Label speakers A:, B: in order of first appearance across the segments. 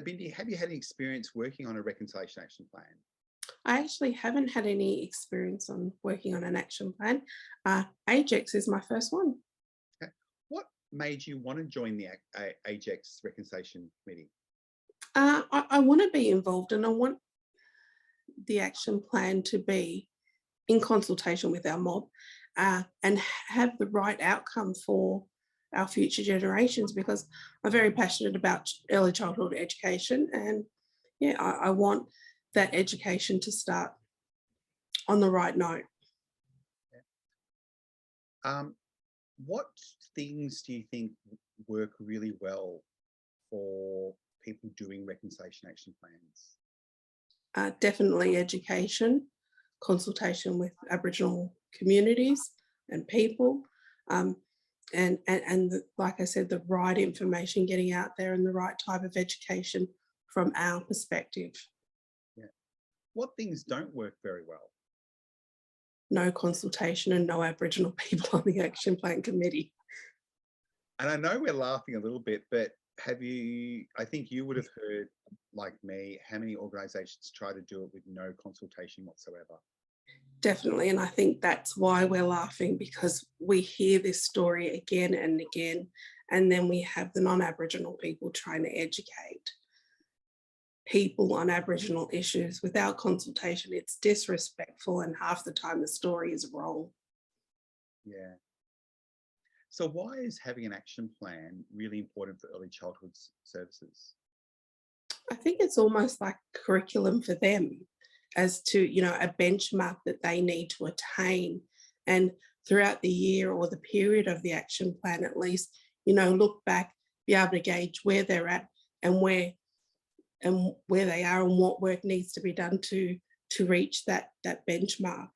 A: Bindi, have you had any experience working on a reconciliation action plan?
B: I actually haven't had any experience on working on an action plan. AGECS is my first one.
A: Okay. What made you want to join the AGECS Reconciliation Committee?
B: I want to be involved and I want the action plan to be in consultation with our mob and have the right outcome for our future generations because I'm very passionate about early childhood education and yeah, I want that education to start on the right note.
A: Um, what things do you think work really well for people doing reconciliation action plans?
B: Definitely education, consultation with Aboriginal communities and people, um, like I said, the right information getting out there and the right type of education from our perspective.
A: Yeah. What things don't work very well?
B: No consultation and no Aboriginal people on the action plan committee.
A: And I know we're laughing a little bit, but I think you would have heard, like me, how many organisations try to do it with no consultation whatsoever?
B: Definitely, and I think that's why we're laughing because we hear this story again and again, and then we have the non-Aboriginal people trying to educate people on Aboriginal issues without consultation. It's disrespectful, and half the time the story is wrong.
A: Yeah. So why is having an action plan really important for early childhood services?
B: I think it's almost like curriculum for them as to, a benchmark that they need to attain. And throughout the year or the period of the action plan, at least, look back, be able to gauge where they're at and where they are and what work needs to be done to reach that benchmark.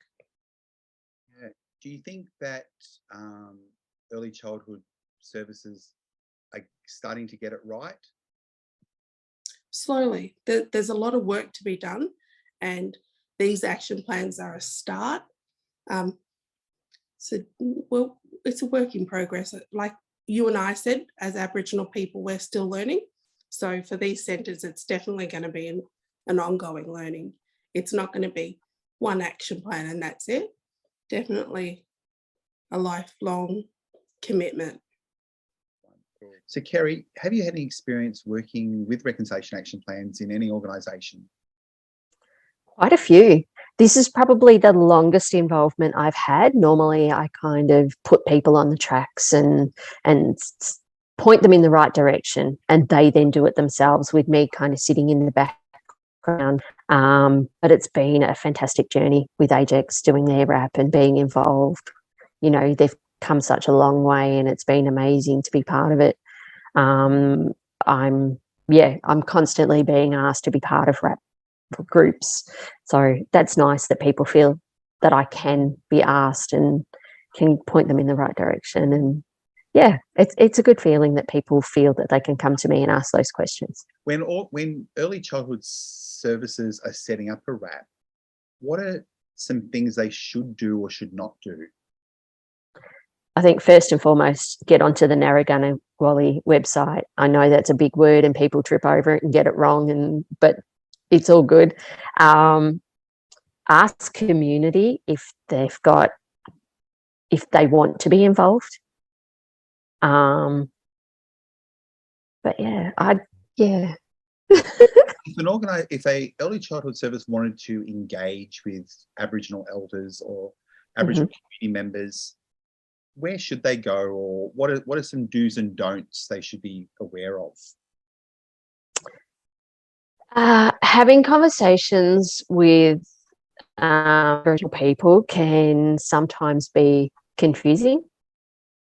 A: Yeah. Do you think that early childhood services are starting to get it right?
B: Slowly, there's a lot of work to be done, and these action plans are a start. Um, well, it's a work in progress. Like you and I said, as Aboriginal people, we're still learning. So for these centres, it's definitely going to be an ongoing learning. It's not going to be one action plan and that's it. Definitely a lifelong commitment.
A: So, Kerry, have you had any experience working with reconciliation action plans in any organisation?
C: Quite a few. This is probably the longest involvement I've had. Normally, I kind of put people on the tracks and point them in the right direction, and they then do it themselves with me kind of sitting in the background. But it's been a fantastic journey with AGECS doing their wrap and being involved. They've come such a long way, and it's been amazing to be part of it. I'm constantly being asked to be part of wrap groups, so that's nice that people feel that I can be asked and can point them in the right direction. And yeah, it's a good feeling that people feel that they can come to me and ask those questions.
A: When early childhood services are setting up a wrap, what are some things they should do or should not do?
C: I think first and foremost, get onto the Narragansett website. I know that's a big word and people trip over it and get it wrong, but it's all good. Ask community if they want to be involved. But yeah,
A: If a early childhood service wanted to engage with Aboriginal elders or Aboriginal community members, where should they go, or what are some do's and don'ts they should be aware of?
C: Having conversations with Aboriginal people can sometimes be confusing,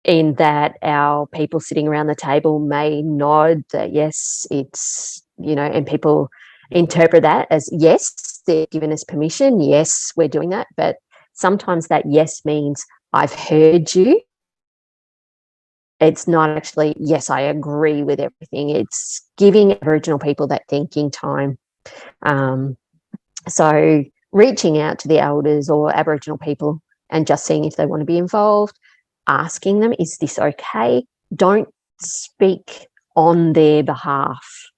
C: in that our people sitting around the table may nod that yes, it's, and people interpret that as yes, they're given us permission, yes, we're doing that. But sometimes that yes means I've heard you. It's not actually, yes, I agree with everything. It's giving Aboriginal people that thinking time. So reaching out to the elders or Aboriginal people and just seeing if they want to be involved, asking them, is this okay? Don't speak on their behalf.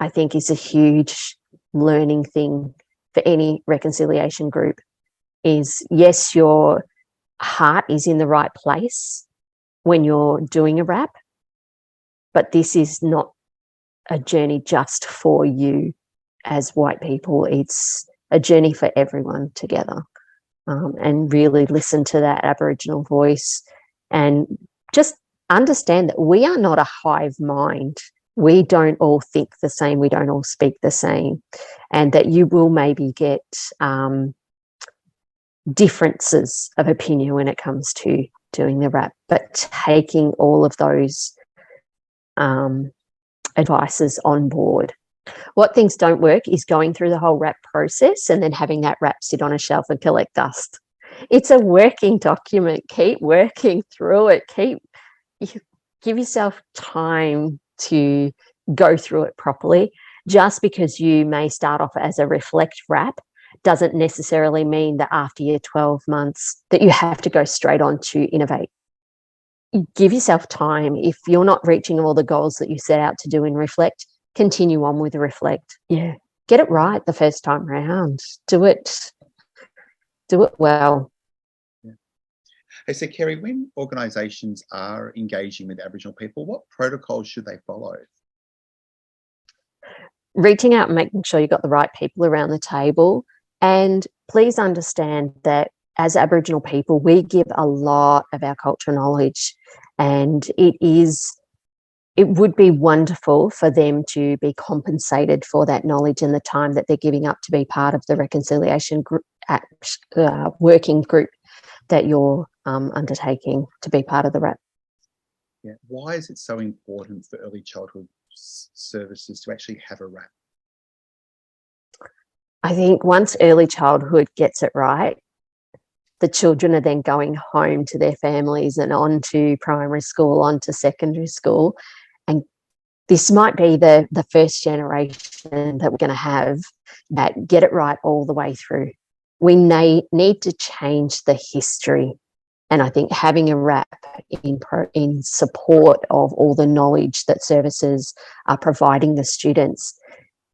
C: I think is a huge learning thing for any reconciliation group is, yes, your heart is in the right place when you're doing a RAP, but this is not a journey just for you as white people. It's a journey for everyone together. And really listen to that Aboriginal voice and just understand that we are not a hive mind. We don't all think the same. We don't all speak the same. And that you will maybe get differences of opinion when it comes to doing the RAP, but taking all of those advices on board. What things don't work is going through the whole RAP process and then having that RAP sit on a shelf and collect dust. It's a working document. Keep working through it. Give yourself time to go through it properly. Just because you may start off as a reflect RAP doesn't necessarily mean that after your 12 months that you have to go straight on to innovate. Give yourself time. If you're not reaching all the goals that you set out to do in reflect, continue on with reflect. Yeah. Get it right the first time around. Do it well.
A: Yeah. Hey, so Kerry, when organisations are engaging with Aboriginal people, what protocols should they follow?
C: Reaching out and making sure you've got the right people around the table. And please understand that as Aboriginal people, we give a lot of our cultural knowledge, and it would be wonderful for them to be compensated for that knowledge and the time that they're giving up to be part of the reconciliation group, working group that you're undertaking to be part of the RAP.
A: Yeah. Why is it so important for early childhood services to actually have a RAP?
C: I think once early childhood gets it right, the children are then going home to their families and on to primary school, on to secondary school. And this might be the first generation that we're going to have that get it right all the way through. We need to change the history. And I think having a RAP in support of all the knowledge that services are providing the students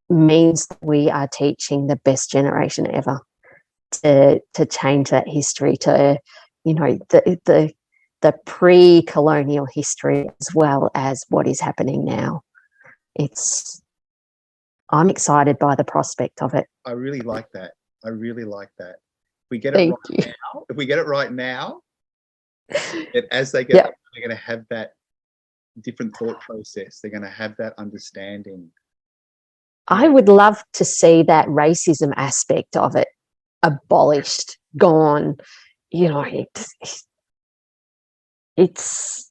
C: means that we are teaching the best generation ever to change that history, to, you know, the pre-colonial history as well as what is happening now. I'm excited by the prospect of it.
A: I really like that. If we get it right now, that as they get older, they're going to have that different thought process. They're going to have that understanding.
C: I would love to see that racism aspect of it abolished, gone. You know, it's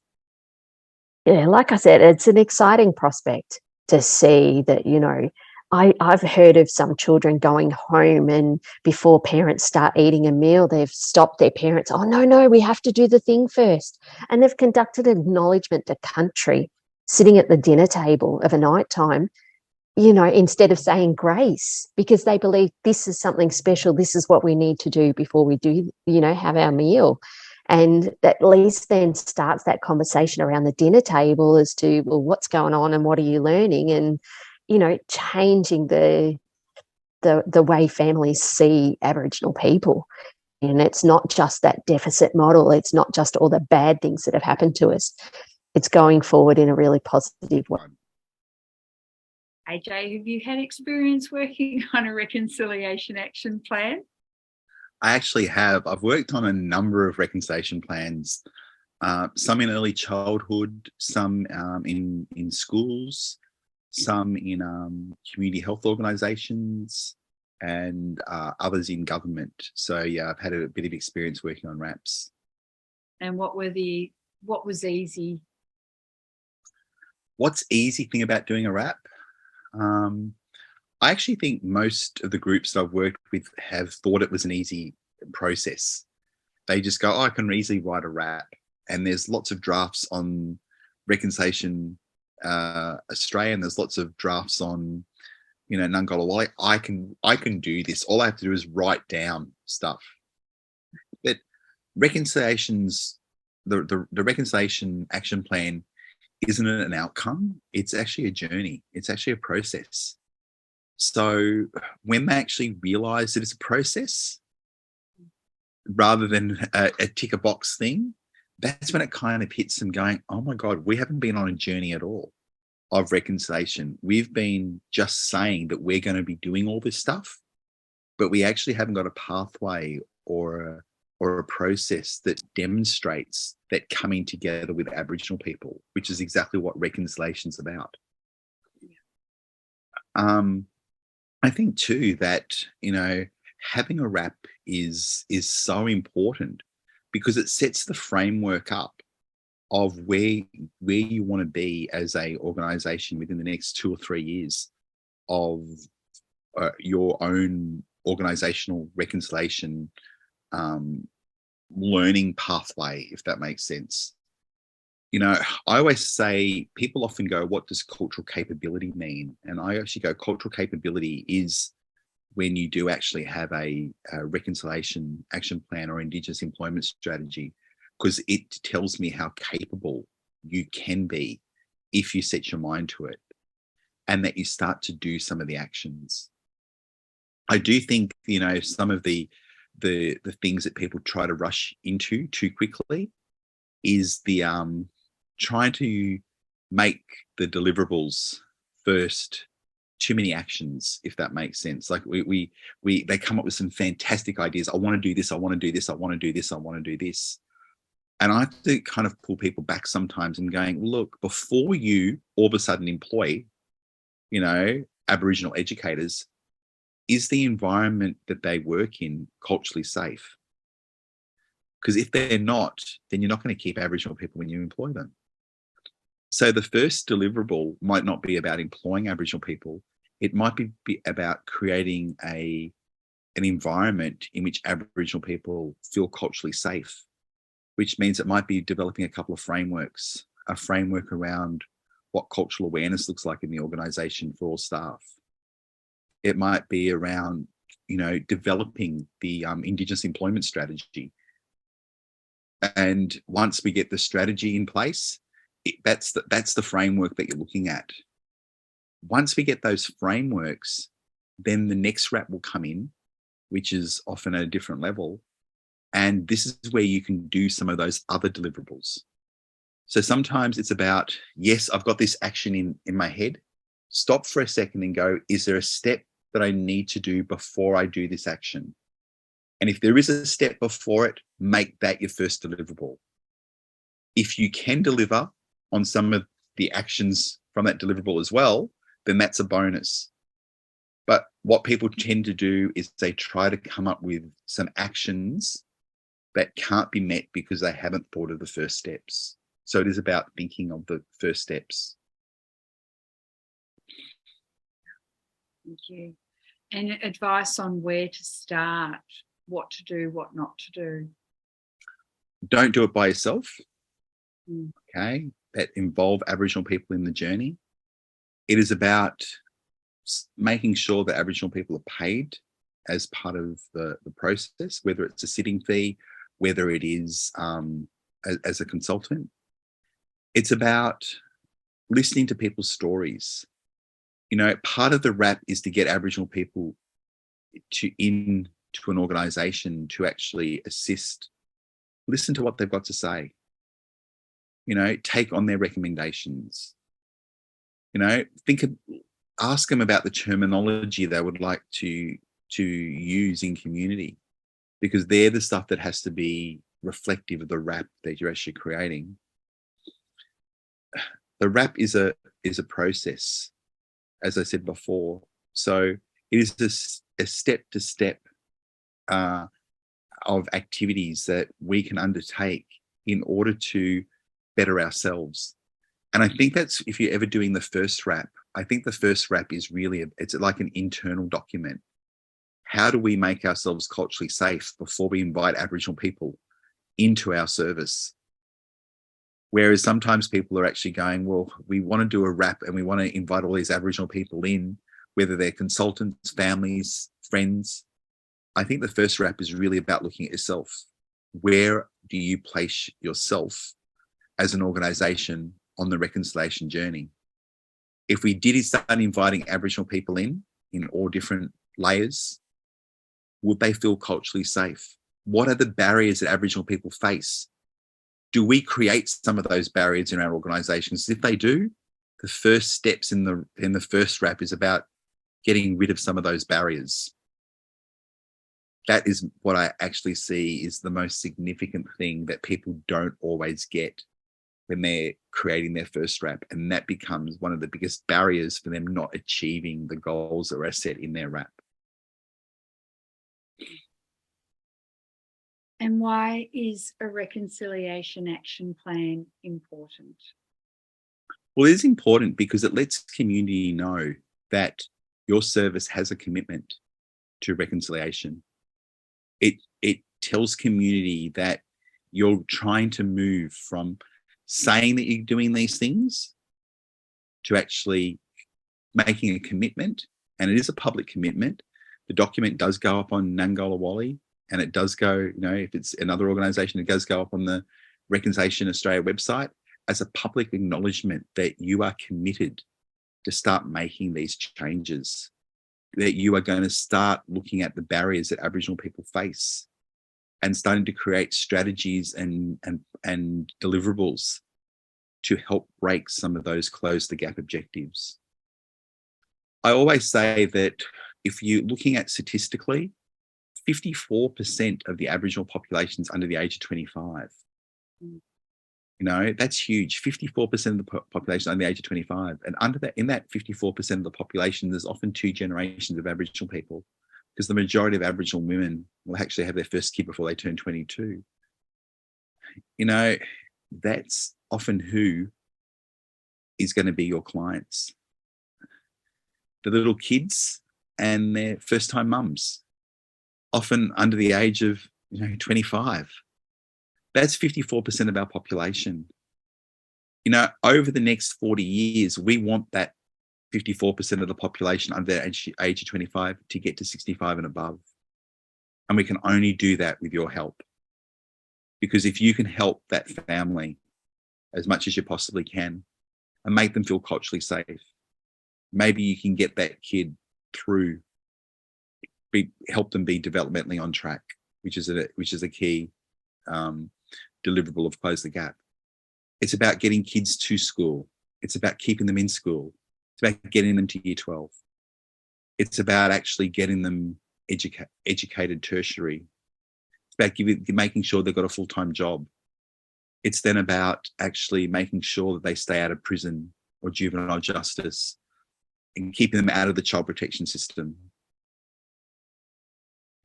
C: like I said, it's an exciting prospect to see that, you know, I've heard of some children going home and before parents start eating a meal, they've stopped their parents. Oh, no, we have to do the thing first. And they've conducted an acknowledgement to country sitting at the dinner table of a night time, you know, instead of saying grace, because they believe this is something special. This is what we need to do before we do, you know, have our meal. And at least then starts that conversation around the dinner table as to, well, what's going on and what are you learning? And, you know, changing the way families see Aboriginal people. And it's not just that deficit model. It's not just all the bad things that have happened to us. It's going forward in a really positive way.
D: AJ, have you had experience working on a reconciliation action plan?
A: I actually have. I've worked on a number of reconciliation plans, some in early childhood, some in schools, some in community health organisations, and others in government. So yeah, I've had a bit of experience working on RAPs.
D: And what was easy?
A: What's easy thing about doing a RAP? I actually think most of the groups that I've worked with have thought it was an easy process. They just go, oh, I can easily write a RAP. And there's lots of drafts on Reconciliation Australia, and there's lots of drafts on, you know, Nungola Wally. I can do this. All I have to do is write down stuff. But reconciliations, the reconciliation action plan isn't it an outcome? It's actually a journey. It's actually a process. So when they actually realize that it's a process rather than a tick a box thing, that's when it kind of hits them going, oh my God, we haven't been on a journey at all of reconciliation. We've been just saying that we're going to be doing all this stuff, but we actually haven't got a pathway or a process that demonstrates that coming together with Aboriginal people, which is exactly what reconciliation's about. I think too that, you know, having a RAP is so important because it sets the framework up of where you want to be as a organisation within the next 2 or 3 years of your own organisational reconciliation learning pathway, if that makes sense. You know, I always say, people often go, what does cultural capability mean? And I actually go, cultural capability is when you do actually have a reconciliation action plan or Indigenous employment strategy, because it tells me how capable you can be if you set your mind to it and that you start to do some of the actions. I do think, you know, some of the things that people try to rush into too quickly is the trying to make the deliverables first too many actions, if that makes sense. Like they come up with some fantastic ideas. I want to do this, I want to do this, I want to do this, I want to do this. And I have to kind of pull people back sometimes and going, look, before you all of a sudden employ, you know, Aboriginal educators, is the environment that they work in culturally safe? Because if they're not, then you're not going to keep Aboriginal people when you employ them. So the first deliverable might not be about employing Aboriginal people. It might be about creating an environment in which Aboriginal people feel culturally safe, which means it might be developing a couple of frameworks, a framework around what cultural awareness looks like in the organisation for all staff. It might be around, you know, developing the Indigenous employment strategy. And once we get the strategy in place, that's the framework that you're looking at. Once we get those frameworks, then the next RAP will come in, which is often at a different level. And this is where you can do some of those other deliverables. So sometimes it's about, yes, I've got this action in my head. Stop for a second and go, is there a step that I need to do before I do this action? And if there is a step before it, make that your first deliverable. If you can deliver on some of the actions from that deliverable as well, then that's a bonus. But what people tend to do is they try to come up with some actions that can't be met because they haven't thought of the first steps. So it is about thinking of the first steps.
D: Thank you. And advice on where to start, what to do, what not to do.
A: Don't do it by yourself. Okay, that involve Aboriginal people in the journey. It is about making sure that Aboriginal people are paid as part of the process, whether it's a sitting fee, whether it is as a consultant. It's about listening to people's stories. You know, part of the RAP is to get Aboriginal people into an organisation to actually assist, listen to what they've got to say, you know, take on their recommendations, you know, ask them about the terminology they would like to use in community, because they're the stuff that has to be reflective of the RAP that you're actually creating. The RAP is a process, as I said before. So it is a step-to-step of activities that we can undertake in order to better ourselves. And I think that's, if you're ever doing the first RAP, I think the first RAP is really, it's like an internal document. How do we make ourselves culturally safe before we invite Aboriginal people into our service? Whereas sometimes people are actually going, well, we want to do a RAP and we want to invite all these Aboriginal people in, whether they're consultants, families, friends. I think the first RAP is really about looking at yourself. Where do you place yourself as an organisation on the reconciliation journey. If we did start inviting Aboriginal people in all different layers, would they feel culturally safe? What are the barriers that Aboriginal people face? Do we create some of those barriers in our organisations? If they do, the first steps in the first wrap is about getting rid of some of those barriers. That is what I actually see is the most significant thing that people don't always get when they're creating their first wrap. And that becomes one of the biggest barriers for them not achieving the goals that are set in their wrap.
D: And why is a reconciliation action plan important?
A: Well, it's important because it lets community know that your service has a commitment to reconciliation. It tells community that you're trying to move from saying that you're doing these things to actually making a commitment, and it is a public commitment. The document does go up on Nangola Wally, and it does go, you know, if it's another organisation, it does go up on the Reconciliation Australia website as a public acknowledgement that you are committed to start making these changes, that you are going to start looking at the barriers that Aboriginal people face and starting to create strategies and deliverables to help break some of those close the gap objectives. I always say that if you're looking at statistically, 54% of the Aboriginal population is under the age of 25. You know, that's huge. 54% of the population under the age of 25. And under that, in that 54% of the population, there's often two generations of Aboriginal people, because the majority of Aboriginal women will actually have their first kid before they turn 22. You know, that's often who is going to be your clients. The little kids and their first-time mums, often under the age of 25. That's 54% of our population. You know, over the next 40 years, we want that 54% of the population under the age of 25 to get to 65 and above. And we can only do that with your help. Because if you can help that family as much as you possibly can and make them feel culturally safe, maybe you can get that kid through, help them be developmentally on track, which is a key deliverable of Close the Gap. It's about getting kids to school. It's about keeping them in school. It's about getting them to year 12. It's about actually getting them educated tertiary. It's about making sure they've got a full-time job. It's then about actually making sure that they stay out of prison or juvenile justice and keeping them out of the child protection system.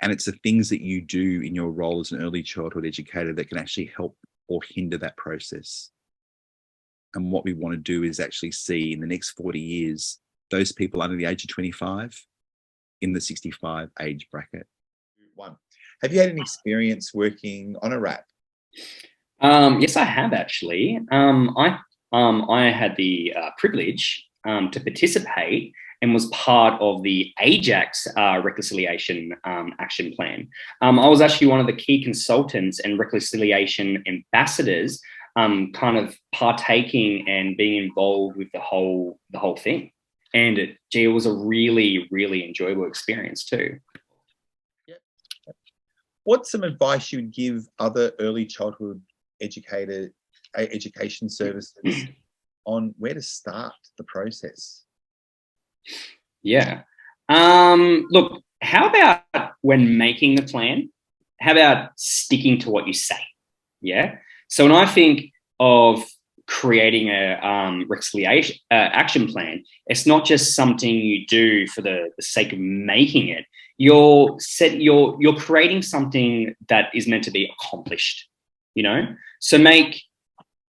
A: And it's the things that you do in your role as an early childhood educator that can actually help or hinder that process. And what we want to do is actually see in the next 40 years, those people under the age of 25 in the 65 age bracket.
E: One. Have you had any experience working on a RAP?
F: Yes, I have actually. I had the privilege to participate and was part of the AGECS Reconciliation Action Plan. I was actually one of the key consultants and reconciliation ambassadors, kind of partaking and being involved with the whole thing. And it was a really, really enjoyable experience too.
E: What's some advice you would give other early childhood education services on where to start the process?
F: Yeah. Look, how about when making the plan, how about sticking to what you say? Yeah. So when I think of creating a reconciliation action plan, it's not just something you do for the sake of making it. You're creating something that is meant to be accomplished, So make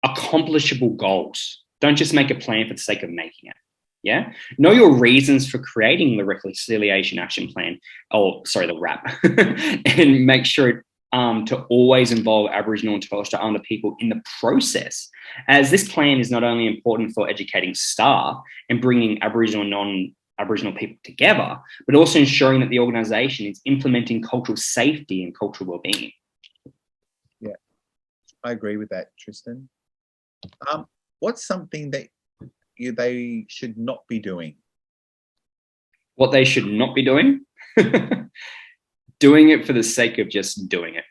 F: accomplishable goals. Don't just make a plan for the sake of making it. Yeah. Know your reasons for creating the reconciliation action plan, the RAP, and make sure to always involve Aboriginal and Torres Strait Islander people in the process, as this plan is not only important for educating staff and bringing Aboriginal and non-Aboriginal people together, but also ensuring that the organisation is implementing cultural safety and cultural wellbeing.
E: Yeah, I agree with that, Tristan.
A: what's something that they should not be doing?
F: What they should not be doing? Doing it for the sake of just doing it.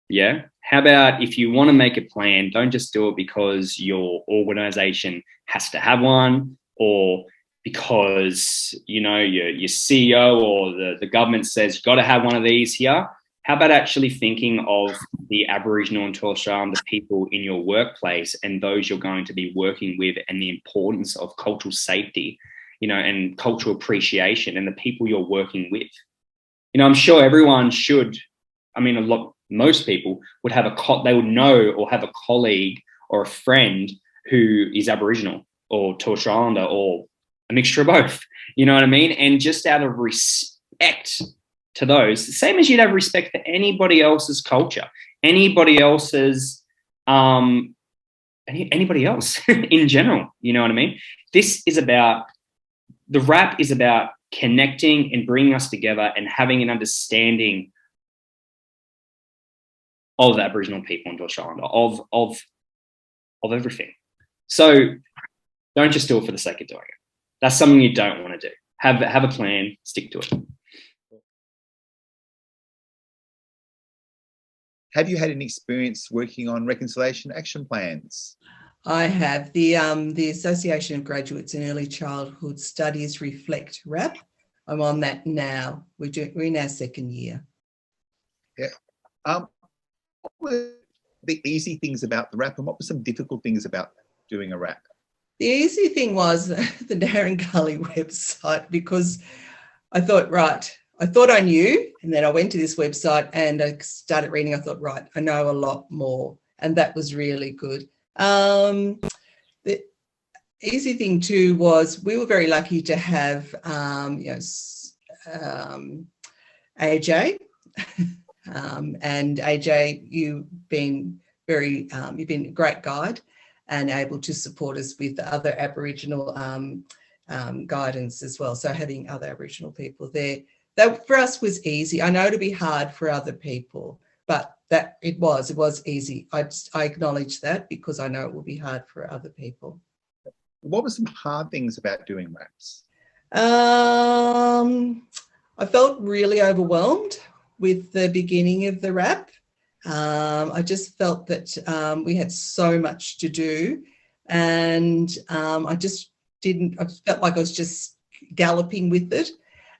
F: Yeah. How about if you want to make a plan, don't just do it because your organization has to have one, or because, you know, your CEO or the government says you've got to have one of these here. How about actually thinking of the Aboriginal and Torres Strait Islander people in your workplace and those you're going to be working with, and the importance of cultural safety, you know, and cultural appreciation, and the people you're working with. You know, I'm sure everyone should, I mean, most people would have they would know or have a colleague or a friend who is Aboriginal or Torres Strait Islander or a mixture of both. You know what I mean? And just out of respect to those, the same as you'd have respect for anybody else's culture, anybody else's, anybody else in general. You know what I mean? The rap is about connecting and bringing us together and having an understanding of the Aboriginal people in Torres Strait Islander, of everything. So don't just do it for the sake of doing it. That's something you don't want to do. Have a plan, stick to it.
A: Have you had any experience working on reconciliation action plans?
G: I have. The Association of Graduates in Early Childhood Studies Reflect RAP. I'm on that now. We're in our second year.
A: Yeah. What were the easy things about the RAP, and what were some difficult things about doing a RAP?
G: The easy thing was the Narran Gully website, because I thought, I knew, and then I went to this website and I started reading. I thought, right, I know a lot more, and that was really good. The easy thing too was we were very lucky to have, AJ, and AJ, you've been a great guide and able to support us with other Aboriginal guidance as well. So having other Aboriginal people there, that for us was easy. I know it'll be hard for other people, but it was easy. I acknowledge that, because I know it will be hard for other people.
A: What were some hard things about doing RAPs?
G: I felt really overwhelmed with the beginning of the RAP. I just felt that we had so much to do, and I felt like I was just galloping with it.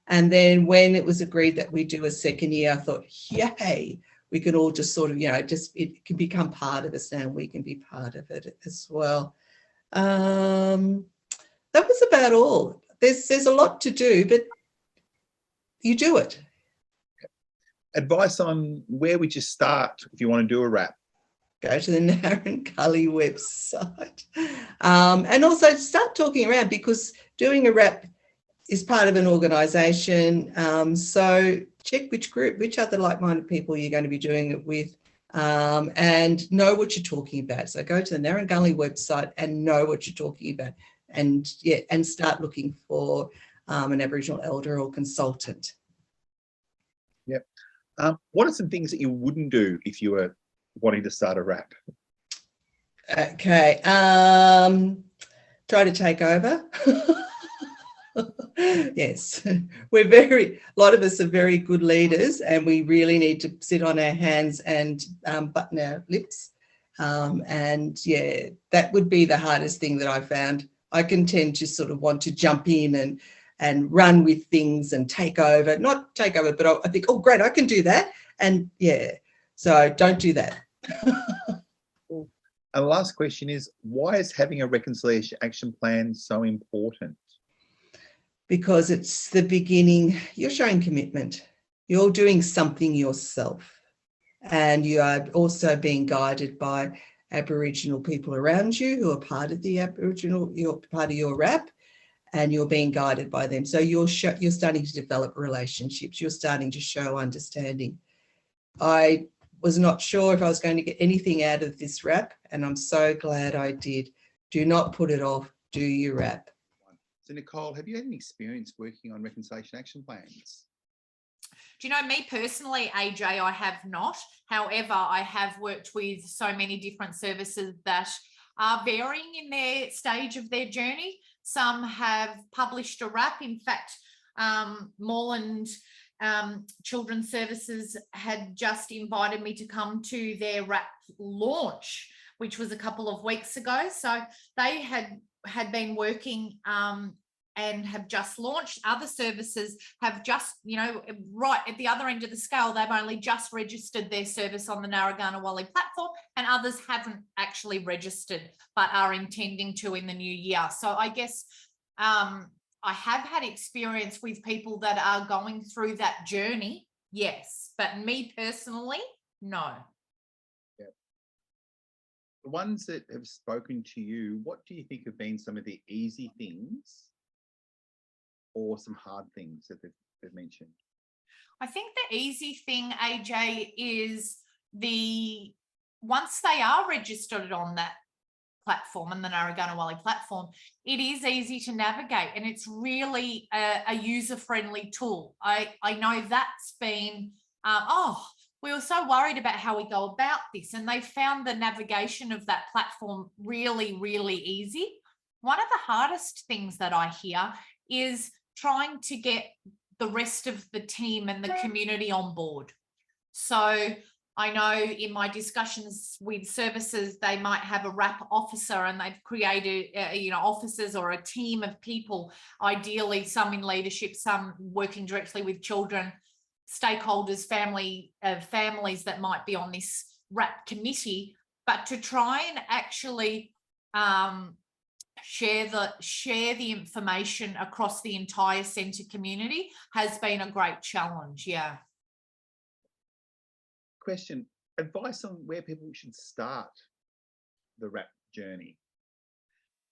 G: And then when it was agreed that we do a second year, I thought, yay, we can all just sort of, it can become part of us now, and we can be part of it as well. That was about all. There's a lot to do, but you do it.
A: Advice on where would you start if you want to do a RAP?
G: Go to the Narran Gully website, and also start talking around, because doing a RAP is part of an organisation. So check which other like-minded people you're going to be doing it with, and know what you're talking about. So go to the Narran Gully website and know what you're talking about, and start looking for an Aboriginal elder or consultant.
A: Yep. What are some things that you wouldn't do if you were wanting to start a RAP?
G: Okay. Try to take over. Yes, a lot of us are very good leaders, and we really need to sit on our hands and button our lips. That would be the hardest thing that I found. I can tend to sort of want to jump in and run with things and not take over, but I think, oh, great, I can do that. And so don't do that.
A: And the last question is, why is having a reconciliation action plan so important?
G: Because it's the beginning. You're showing commitment. You're doing something yourself, and you are also being guided by Aboriginal people around you who are part of the Aboriginal. You're part of your RAP, and you're being guided by them. So you're starting to develop relationships. You're starting to show understanding. I was not sure if I was going to get anything out of this RAP, and I'm so glad I did. Do not put it off. Do your RAP.
A: So Nicole, have you had any experience working on reconciliation action plans?
E: Do you know, me personally, AJ, I have not. However, I have worked with so many different services that
H: are varying in their stage of their journey. Some have published a RAP. In fact, Moreland Children's Services had just invited me to come to their RAP launch, which was a couple of weeks ago. So they had been working and have just launched. Other services have just, right at the other end of the scale, they've only just registered their service on the Narragansett platform, and others haven't actually registered but are intending to in the new year. So I guess I have had experience with people that are going through that journey, yes, but me personally, no.
A: Yeah. The ones that have spoken to you, what do you think have been some of the easy things or some hard things that they've mentioned?
H: I think the easy thing, AJ, is once they are registered on that platform, and the Narragansett platform, it is easy to navigate, and it's really a user-friendly tool. I know that's been, we were so worried about how we go about this, and they found the navigation of that platform really, really easy. One of the hardest things that I hear is trying to get the rest of the team and the community on board. So I know in my discussions with services, they might have a RAP officer, and they've created, officers or a team of people, ideally some in leadership, some working directly with children, stakeholders, families that might be on this RAP committee, but to try and actually share the information across the entire centre community has been a great challenge. Yeah.
A: Question, advice on where people should start the RAP journey?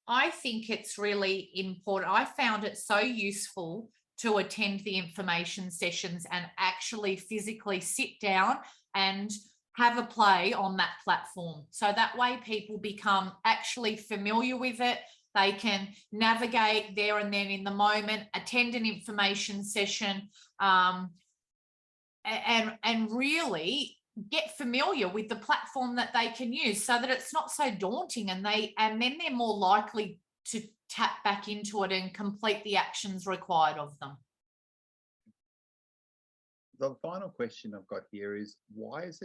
H: I think it's really important. I found it so useful to attend the information sessions and actually physically sit down and have a play on that platform. So that way people become actually familiar with it. They can navigate there and then in the moment, attend an information session, and really get familiar with the platform that they can use, so that it's not so daunting, and then they're more likely to tap back into it and complete the actions required of them.
A: The final question I've got here is, why is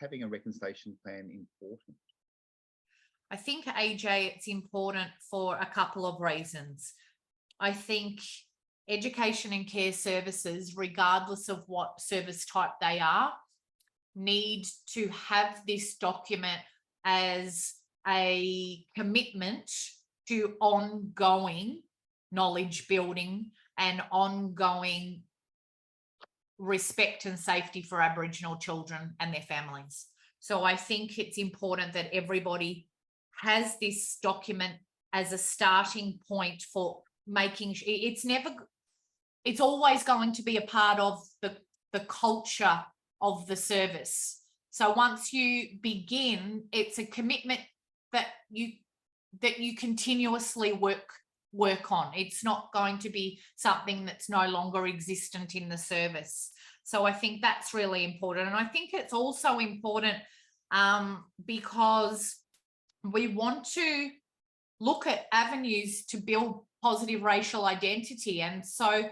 A: having a reconciliation plan important?
H: I think, AJ, it's important for a couple of reasons. I think education and care services, regardless of what service type they are, need to have this document as a commitment to ongoing knowledge building and ongoing respect and safety for Aboriginal children and their families. So I think it's important that everybody has this document as a starting point for making sure it's always going to be a part of the culture of the service. So once you begin, it's a commitment that you continuously work on. It's not going to be something that's no longer existent in the service. So I think that's really important. And I think it's also important because we want to look at avenues to build positive racial identity. And so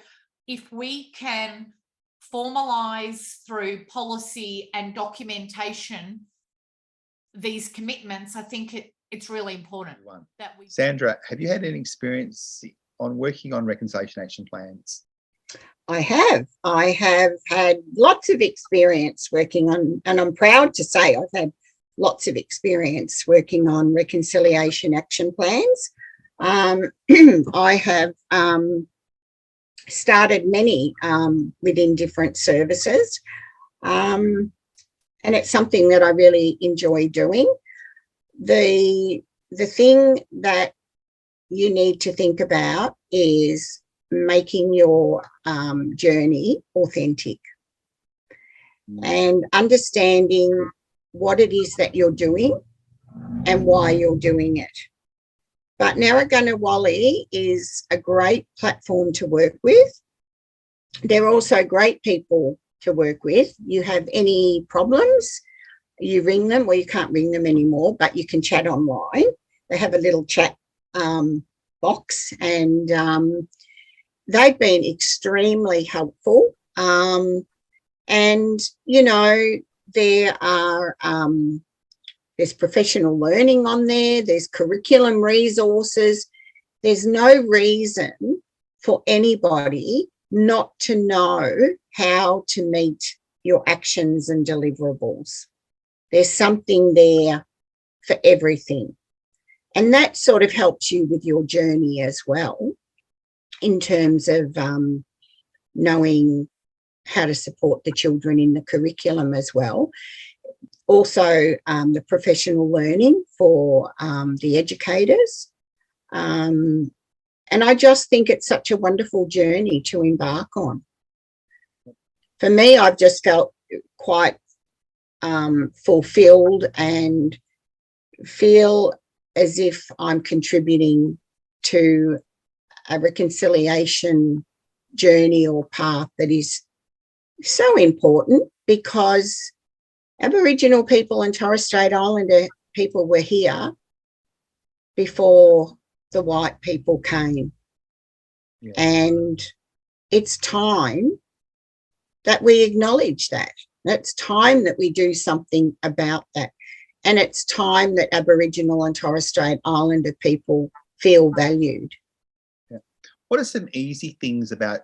H: if we can formalise through policy and documentation these commitments, I think it's really important that we.
A: Sandra, have you had any experience on working on reconciliation action plans?
I: I have had lots of experience working on, and I'm proud to say I've had lots of experience working on reconciliation action plans. I have started many within different services, and it's something that I really enjoy doing. The thing that you need to think about is making your journey authentic and understanding what it is that you're doing and why you're doing it. But Narragansett is a great platform to work with. They're also great people to work with. You have any problems, you ring them, well, you can't ring them anymore, but you can chat online. they have a little chat box, and they've been extremely helpful. And, you know, there are there's professional learning on there, there's curriculum resources. There's no reason for anybody not to know how to meet your actions and deliverables. There's something there for everything. And that sort of helps you with your journey as well, in terms of knowing how to support the children in the curriculum as well. Also, the professional learning for the educators. And I just think it's such a wonderful journey to embark on. For me, I've just felt quite fulfilled and feel as if I'm contributing to a reconciliation journey or path that is so important, because Aboriginal people and Torres Strait Islander people were here before the white people came.
A: Yeah.
I: And it's time that we acknowledge that. It's time that we do something about that. And it's time that Aboriginal and Torres Strait Islander people feel valued.
A: Yeah. What are some easy things about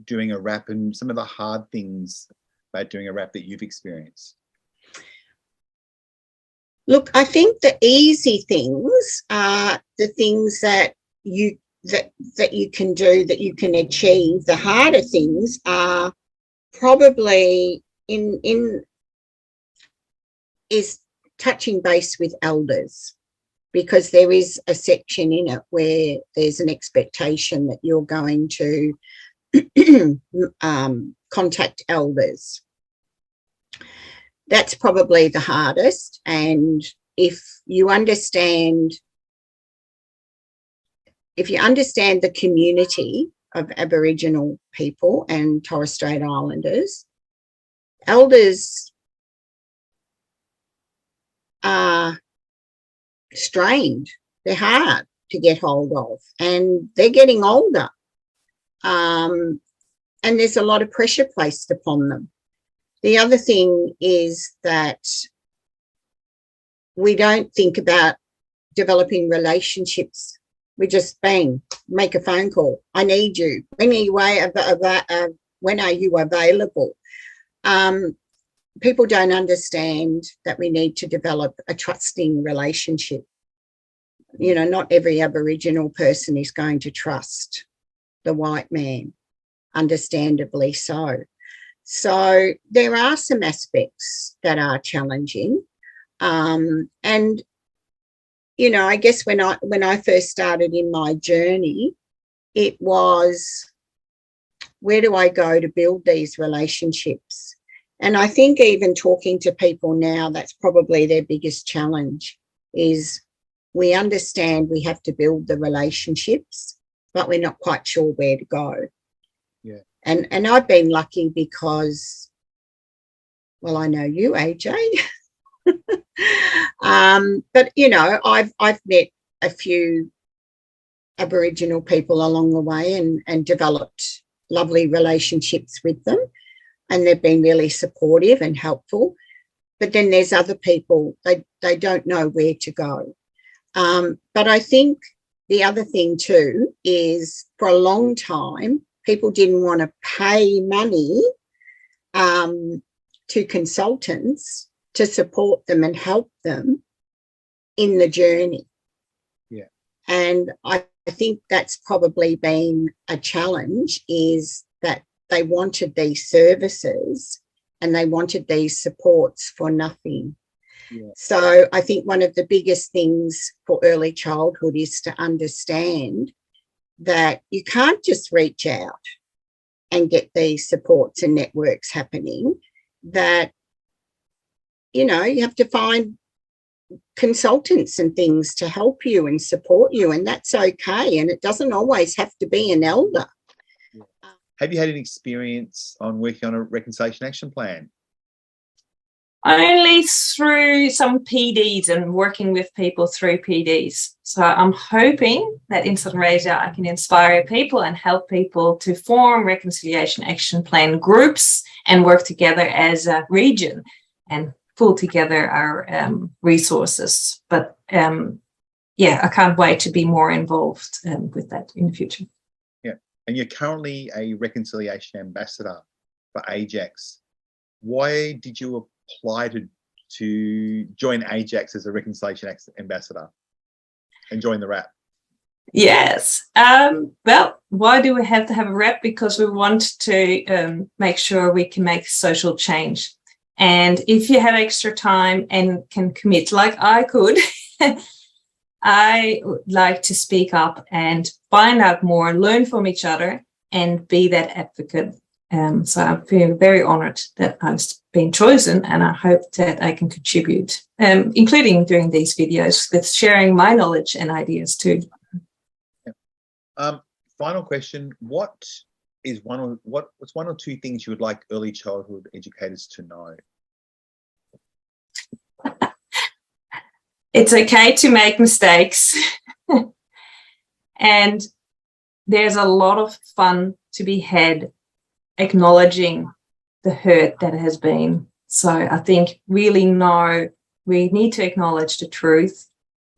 A: doing a RAP, and some of the hard things about doing a RAP that you've experienced?
I: Look, I think the easy things are the things that you can do, that you can achieve. The harder things are probably is touching base with elders, because there is a section in it where there's an expectation that you're going to contact elders. That's probably the hardest. And if you understand the community of Aboriginal people and Torres Strait Islanders, elders are strained. They're hard to get hold of, and they're getting older. And there's a lot of pressure placed upon them. The other thing is that we don't think about developing relationships. We just bang, make a phone call. I need you. When are you available? People don't understand that we need to develop a trusting relationship. You know, not every Aboriginal person is going to trust the white man, understandably so. So there are some aspects that are challenging. And, you know, I guess when I first started in my journey, it was, where do I go to build these relationships? And I think even talking to people now, that's probably their biggest challenge, is we understand we have to build the relationships, but we're not quite sure where to go.
A: Yeah.
I: And I've been lucky because, well, I know you, AJ. But, you know, I've met a few Aboriginal people along the way and developed lovely relationships with them, and they've been really supportive and helpful. But then there's other people, they don't know where to go. But I think the other thing too is, for a long time, people didn't want to pay money to consultants to support them and help them in the journey.
A: Yeah.
I: And I think that's probably been a challenge, is that they wanted these services and they wanted these supports for nothing.
A: Yeah.
I: So I think one of the biggest things for early childhood is to understand that you can't just reach out and get these supports and networks happening, that, you know, you have to find consultants and things to help you and support you, and that's okay. And it doesn't always have to be an elder.
A: Yeah. Have you had an experience on working on a reconciliation action plan?
J: Only through some PDs and working with people through PDs. So I'm hoping that in Sunraysia I can inspire people and help people to form reconciliation action plan groups and work together as a region and pull together our resources. But yeah, I can't wait to be more involved with that in the future.
A: Yeah, and you're currently a reconciliation ambassador for AGECS. Why did you apply to join AGECS as a reconciliation ambassador and join the RAP?
J: Yes. Well, why do we have to have a RAP? Because we want to make sure we can make social change. And if you have extra time and can commit like I could, I would like to speak up and find out more, learn from each other and be that advocate. So I'm feeling very honoured that I've been chosen, and I hope that I can contribute, including doing these videos with sharing my knowledge and ideas too.
A: Final question: what's one or two things you would like early childhood educators to know?
J: It's okay to make mistakes, and there's a lot of fun to be had acknowledging the hurt that has been. So I think really we need to acknowledge the truth,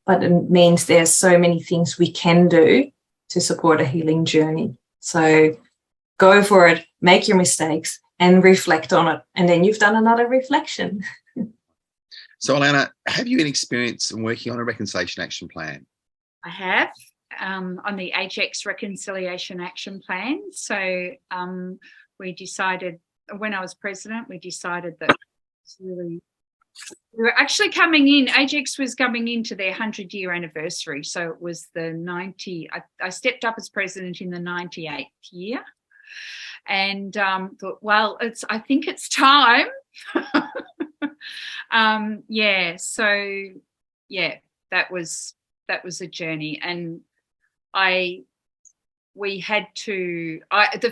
J: but it means there's so many things we can do to support a healing journey. So go for it, make your mistakes and reflect on it. And then you've done another reflection.
E: So, Alana, have you any experience in working on a reconciliation action plan?
D: I have on the AGECS Reconciliation Action Plan. So we decided, when I was president, we decided that we were actually coming in, AGECS was coming into their 100-year anniversary. So it was the 90, I stepped up as president in the 98th year and thought, well, I think it's time. Yeah, so yeah, that was a journey, and the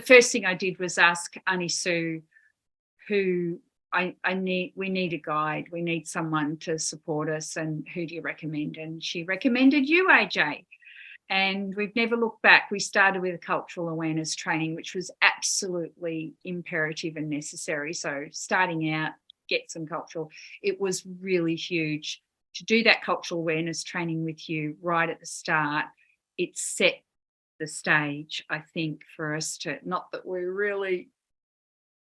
D: first thing I did was ask Annie Sue, who we need a guide, we need someone to support us, and who do you recommend? And she recommended you, AJ. And we've never looked back. We started with a cultural awareness training, which was absolutely imperative and necessary. So starting out, get some cultural. It was really huge to do that cultural awareness training with you right at the start. It set the stage, I think, for us to, not that we really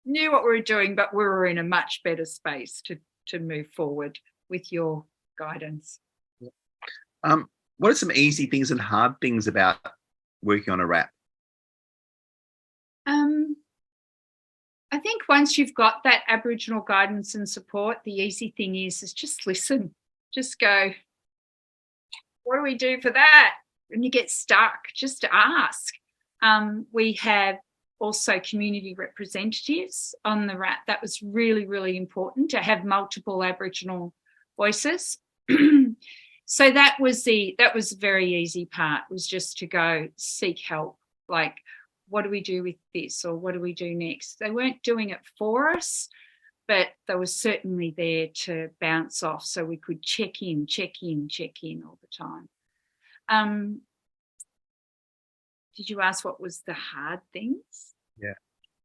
D: knew what we were doing, but we were in a much better space to move forward with your guidance.
E: What are some easy things and hard things about working on a RAP?
D: I think once you've got that Aboriginal guidance and support, the easy thing is just listen. Just go, what do we do for that? When you get stuck, just ask. We have also community representatives on the RAP. That was really, really important to have multiple Aboriginal voices. So that was the very easy part, was just to go seek help. Like, what do we do with this, or what do we do next? They weren't doing it for us, but they were certainly there to bounce off, so we could check in all the time. Did you ask what was the hard things?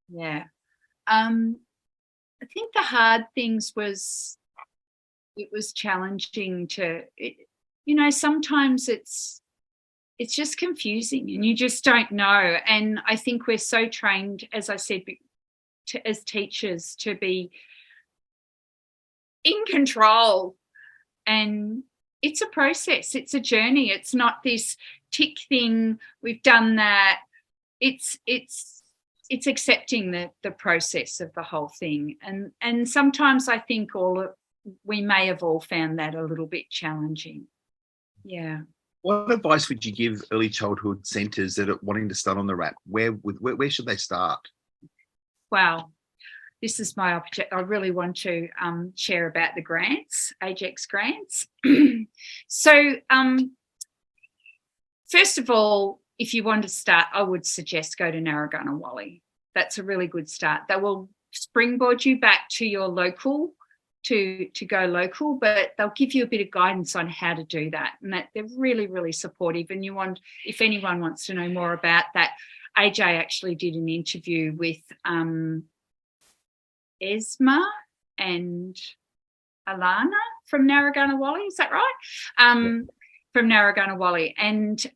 D: Yeah. I think the hard things was, it was challenging to, sometimes it's just confusing and you just don't know. And I think we're so trained, as I said, as teachers, to be in control. And it's a process, it's a journey. It's not this tick thing, we've done that. It's accepting the process of the whole thing. And sometimes I think we may have all found that a little bit challenging. Yeah.
E: What advice would you give early childhood centres that are wanting to start on the RAP? Where should they start?
D: Well, this is my object. I really want to share about the grants, AGECS grants. So, first of all, if you want to start, I would suggest go to Narragansett Wally. That's a really good start. That will springboard you back to your local to go local, but they'll give you a bit of guidance on how to do that, and that they're really, really supportive. And if anyone wants to know more about that, AJ actually did an interview with Esma and Alana from Narragansett, is that right? From Narragansett, and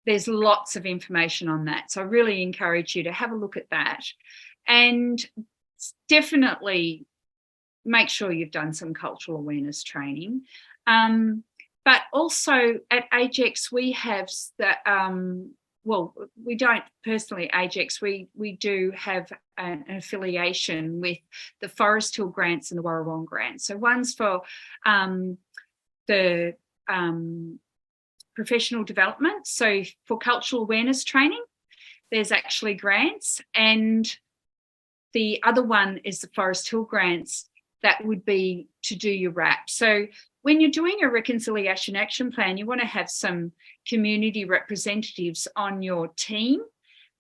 D: there's lots of information on that. So I really encourage you to have a look at that, and definitely make sure you've done some cultural awareness training. But also at AGECS, we have we don't personally AGECS, we do have an affiliation with the Forest Hill grants and the Warrawong grants. So one's for the professional development. So for cultural awareness training, there's actually grants, and the other one is the Forest Hill grants. That would be to do your RAP. So when you're doing a reconciliation action plan, you want to have some community representatives on your team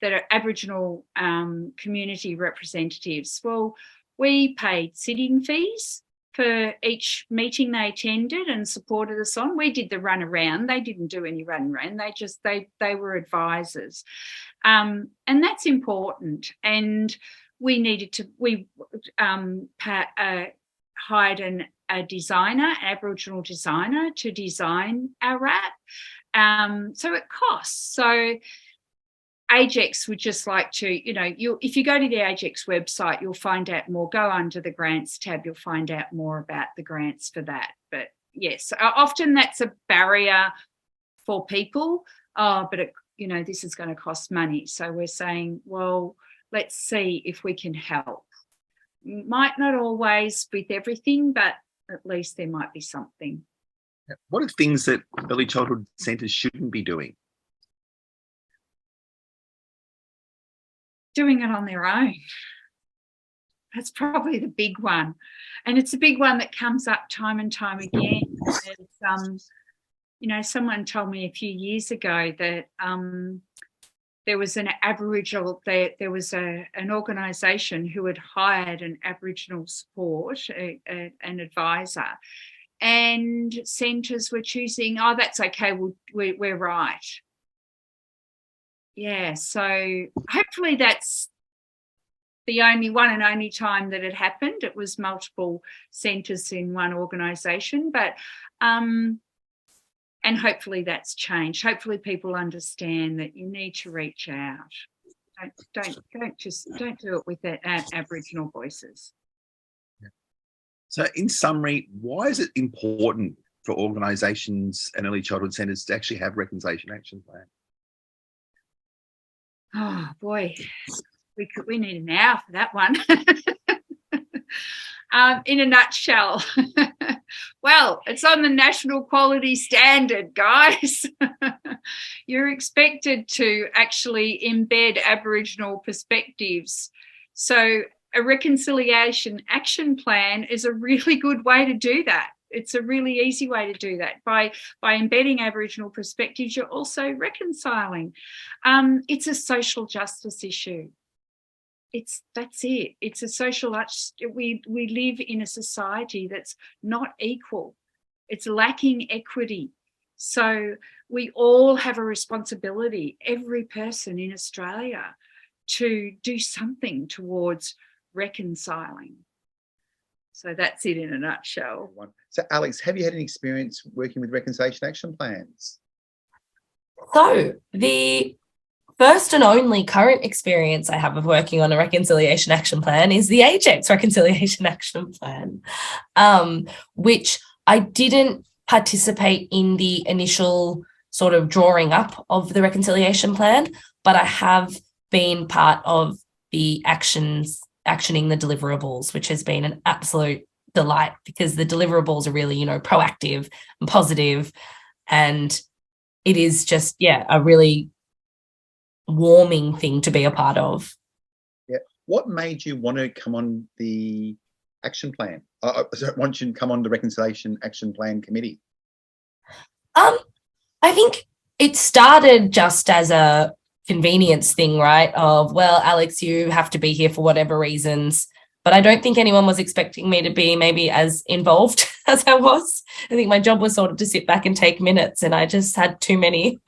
D: that are Aboriginal community representatives. Well, we paid sitting fees for each meeting they attended and supported us on. We did the run around. They didn't do any run around. They were advisors. And that's important. And we hired a designer, an Aboriginal designer, to design our RAP. So it costs. So AGECS would just like to, if you go to the AGECS website, you'll find out more. Go under the grants tab, you'll find out more about the grants for that. But yes, often that's a barrier for people. But this is going to cost money. So we're saying, well, let's see if we can help. Might not always with everything, but at least there might be something.
E: What are things that early childhood centres shouldn't be doing?
D: Doing it on their own. That's probably the big one. And it's a big one that comes up time and time again. Someone told me a few years ago that there was an Aboriginal, there was an organisation who had hired an Aboriginal support, an advisor, and centres were choosing, that's okay, we're right. Yeah, so hopefully that's the only one and only time that it happened. It was multiple centres in one organisation, but and hopefully that's changed. Hopefully people understand that you need to reach out. Don't do it with Aboriginal voices.
E: Yeah. So in summary, why is it important for organisations and early childhood centres to actually have reconciliation action plan?
D: Oh boy, we need an hour for that one. In a nutshell, well, it's on the national quality standard, guys. You're expected to actually embed Aboriginal perspectives. So a reconciliation action plan is a really good way to do that. It's a really easy way to do that. By embedding Aboriginal perspectives, you're also reconciling. It's a social justice issue. That's it. It's a social. We live in a society that's not equal. It's lacking equity. So we all have a responsibility, every person in Australia, to do something towards reconciling. So that's it in a nutshell.
A: So Alex, have you had any experience working with reconciliation action plans?
K: So the first and only current experience I have of working on a reconciliation action plan is the AGECS Reconciliation Action Plan, which I didn't participate in the initial sort of drawing up of the reconciliation plan, but I have been part of the actioning the deliverables, which has been an absolute delight because the deliverables are really, proactive and positive, and it is just, a really warming thing to be a part of.
A: Yeah. What made you want to come on the action plan? Want you to come on the reconciliation action plan committee?
K: I think it started just as a convenience thing, right? Of, well, Alex, you have to be here for whatever reasons. but I don't think anyone was expecting me to be maybe as involved as I was. I think my job was sort of to sit back and take minutes, and I just had too many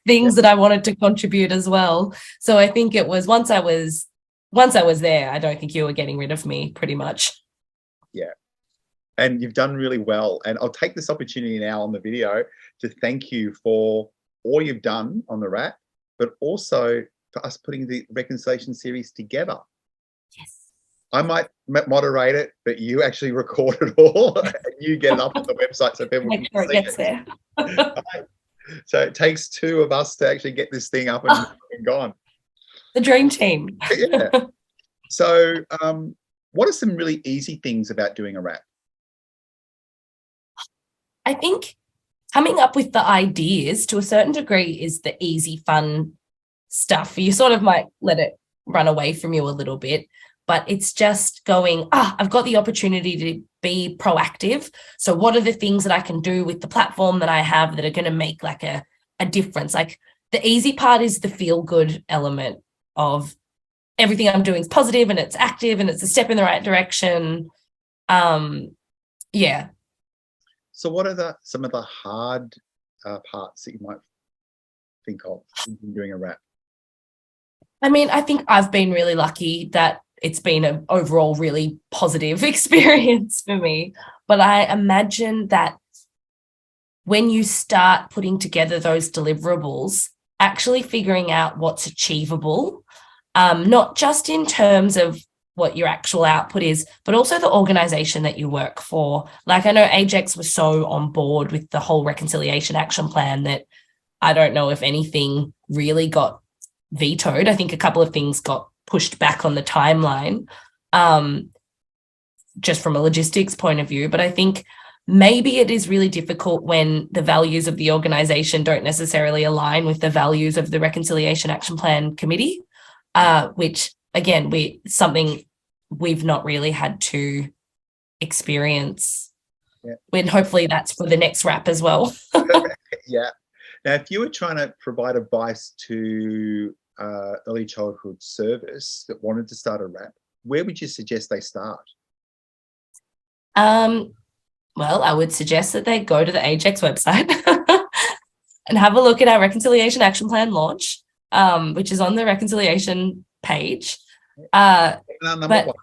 K: things that I wanted to contribute as well. So I think it was once I was there, I don't think you were getting rid of me pretty much.
A: Yeah. And you've done really well. And I'll take this opportunity now on the video to thank you for all you've done on the RAP, but also for us putting the reconciliation series together.
K: Yes.
A: I might moderate it, but you actually record it all and you get it up on the website so people
K: Make
A: can
K: sure it
A: see
K: gets
A: it.
K: there.
A: Right. So it takes two of us to actually get this thing up and gone.
K: The dream team.
A: Yeah. So what are some really easy things about doing a RAP?
K: I think coming up with the ideas to a certain degree is the easy, fun stuff. You sort of might let it run away from you a little bit, but it's just going, I've got the opportunity to be proactive. So what are the things that I can do with the platform that I have that are going to make like a difference? Like the easy part is the feel good element of everything I'm doing is positive and it's active and it's a step in the right direction. Yeah.
A: So what are some of the hard parts that you might think of in doing a RAP?
K: I mean, I think I've been really lucky that it's been an overall really positive experience for me. But I imagine that when you start putting together those deliverables, actually figuring out what's achievable, not just in terms of what your actual output is, but also the organization that you work for. Like I know AGECS was so on board with the whole reconciliation action plan that I don't know if anything really got vetoed. I think a couple of things got pushed back on the timeline, just from a logistics point of view. But I think maybe it is really difficult when the values of the organization don't necessarily align with the values of the Reconciliation Action Plan Committee, which again, something we've not really had to experience.
A: Yeah.
K: When hopefully that's for the next RAP as well.
A: Yeah. Now, if you were trying to provide advice to early childhood service that wanted to start a RAP, where would you suggest they start?
K: Well, I would suggest that they go to the AGECS website and have a look at our Reconciliation Action Plan launch, which is on the reconciliation page. But the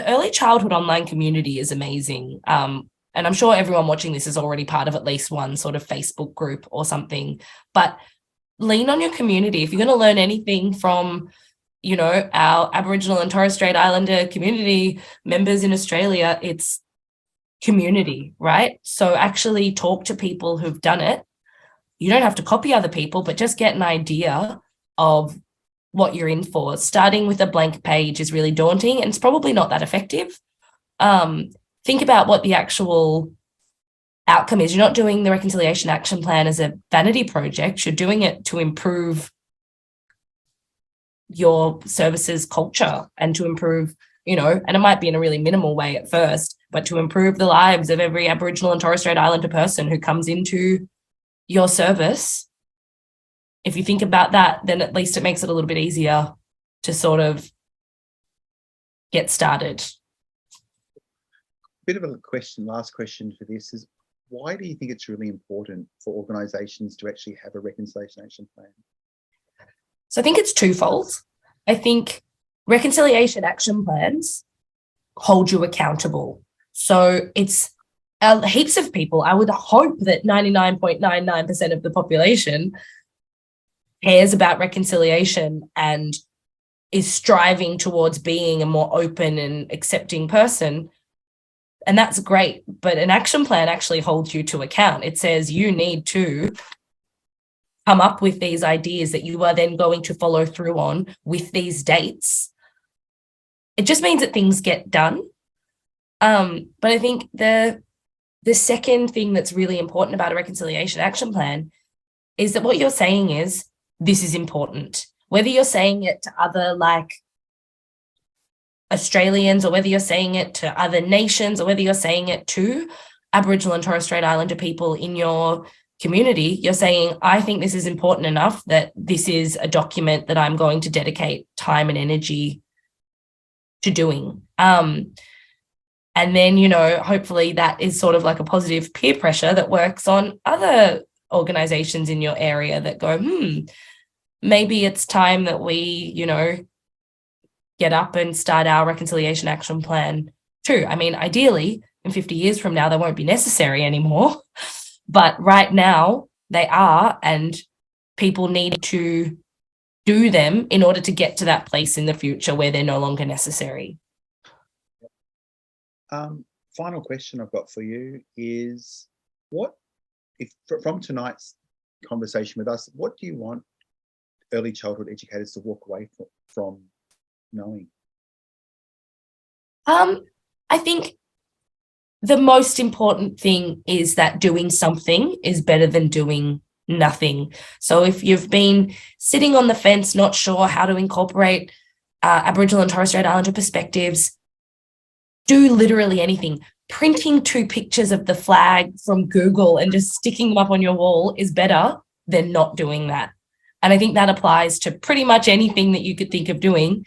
K: early childhood online community is amazing. And I'm sure everyone watching this is already part of at least one sort of Facebook group or something. But lean on your community. If you're going to learn anything from, our Aboriginal and Torres Strait Islander community members in Australia, it's community, right? So actually talk to people who've done it. You don't have to copy other people, but just get an idea of what you're in for. Starting with a blank page is really daunting and it's probably not that effective. Think about what the actual outcome is. You're not doing the Reconciliation Action Plan as a vanity project. You're doing it to improve your services culture and to improve, and it might be in a really minimal way at first, but to improve the lives of every Aboriginal and Torres Strait Islander person who comes into your service. If you think about that, then at least it makes it a little bit easier to sort of get started.
A: Bit of a last question for this is, why do you think it's really important for organisations to actually have a reconciliation action plan?
K: So I think it's twofold. I think reconciliation action plans hold you accountable. So it's heaps of people. I would hope that 99.99% of the population cares about reconciliation and is striving towards being a more open and accepting person. And that's great. But an action plan actually holds you to account. It says you need to come up with these ideas that you are then going to follow through on with these dates. It just means that things get done. But I think the second thing that's really important about a reconciliation action plan is that what you're saying is, this is important. Whether you're saying it to other Australians, or whether you're saying it to other nations, or whether you're saying it to Aboriginal and Torres Strait Islander people in your community, you're saying, I think this is important enough that this is a document that I'm going to dedicate time and energy to doing. And then, you know, hopefully that is sort of like a positive peer pressure that works on other organizations in your area that go, maybe it's time that we, you know, get up and start our reconciliation action plan too. I mean, ideally, in 50 years from now, they won't be necessary anymore. But right now they are, and people need to do them in order to get to that place in the future where they're no longer necessary.
A: Final question I've got for you is, what, if from tonight's conversation with us, what do you want early childhood educators to walk away from knowing?
K: I think the most important thing is that doing something is better than doing nothing. So if you've been sitting on the fence, not sure how to incorporate Aboriginal and Torres Strait Islander perspectives, do literally anything. Printing 2 pictures of the flag from Google and just sticking them up on your wall is better than not doing that. And I think that applies to pretty much anything that you could think of doing.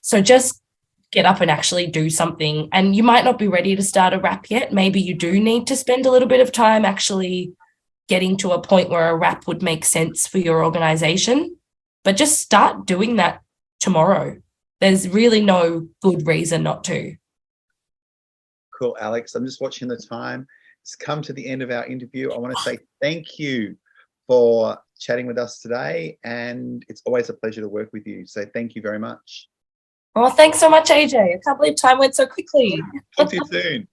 K: So just get up and actually do something. And you might not be ready to start a RAP yet. Maybe you do need to spend a little bit of time actually getting to a point where a RAP would make sense for your organisation. But just start doing that tomorrow. There's really no good reason not to.
A: Cool, Alex. I'm just watching the time. It's come to the end of our interview. I want to say thank you for chatting with us today, and it's always a pleasure to work with you. So thank you very much.
K: Oh, thanks so much, AJ. I can't believe time went so quickly.
A: Talk to you soon.